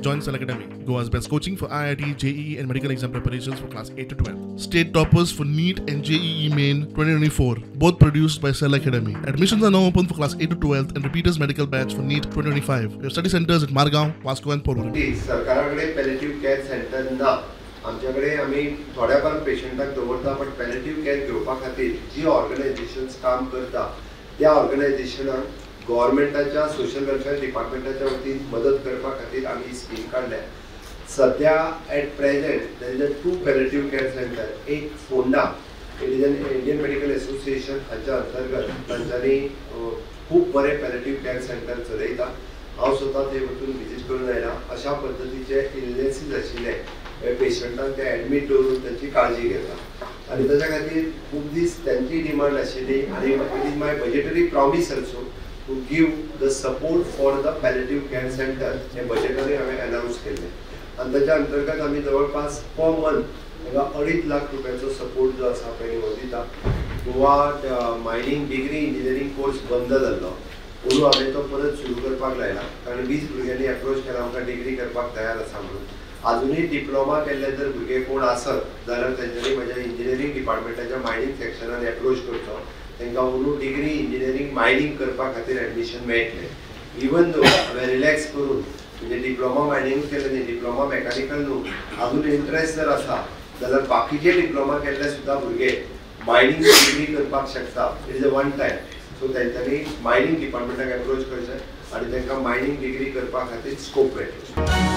Join Select Academy, Goa's best coaching for IIT, JEE and medical exam preparations for class 8 to 12. State toppers for NEET and JEE Main 2024, both produced by Select Academy. Admissions are now open for class 8 to 12 and repeaters medical batch for NEET 2025. We have study centers at Margao, Vasco and Porvorim. सरकाराकडे palliative care centre ना आमच्याकडे आम्ही थोड्याफार पेशंटाक दवरता पण palliative care घेवपा खातीर जी organisations काम करता त्या ऑर्गनायझेशनाक गव्हर्नमेंटाच्या सोशल वेलफेअर डिपार्टमेंटाच्या वतीन मदत करपा खातीर आमी ही स्कीम काढल्या. सध्या at present there is a 2 palliative care centre. एक Ponda, it is an Indian Medical Association हाच्या अंतर्गत तांच्यांनी खूप बरे पॅलेटिव्ह केअर सेंटर चलयता. हांव स्वता ते वचून विजीट करून आयला. अशा पद्धतीचे इलनेसीस आशिल्ले पेशंटांक ते एडमीट दवरून त्यांची काळजी घेता आणि त्याच्या खातीर खूप दीस त्यांची डिमांड आशिल्ली आणि it is my budgetary promise also to give the support for the palliative care centre. हे बजेटरी हांवें अनाउन्स केले आणि त्याच्या अंतर्गत आम्ही जवळपास पर मंथ ताका 2.5 लाख रुपयाचो सपोर्ट जो आसा पळय हो दिता. Goa mining degree engineering course बंद जाल्लो म्हणून हांवें तो परत सुरू करपाक लायला कारण 20 भुरग्यांनी अप्रोच केला आमकां डिग्री करपाक तयार आसा म्हणून. अजूनही डिप्लोमा केल्ले जर भुरगे कोण आसत जाल्यार तेंच्यांनी म्हज्या इंजिनियरिंग डिपार्टमेंटाच्या मायनिंग सेक्शनान अप्रोच करचो. तांकां अंदू डिग्री इंजिनियरिंग मायनिंग करपा खातीर एडमिशन मेळटलें. इवन दो हांवें रिलॅक्स करून म्हणजे डिप्लोमा मायनिंग केलें न्ही, डिप्लोमा मेकॅनिकल न्हू, अजून इंट्रस्ट जर आसा जाल्यार बाकीचे डिप्लोमा केल्ले सुद्दां भुरगे मायनिंग डिग्री करपाक शकता. It is a one time. So तेंच्यांनी मायनिंग डिपार्टमेंटाक अप्रोच करचें आनी तांकां मायनिंग डिग्री करपा खातीर स्कोप मेळटलो.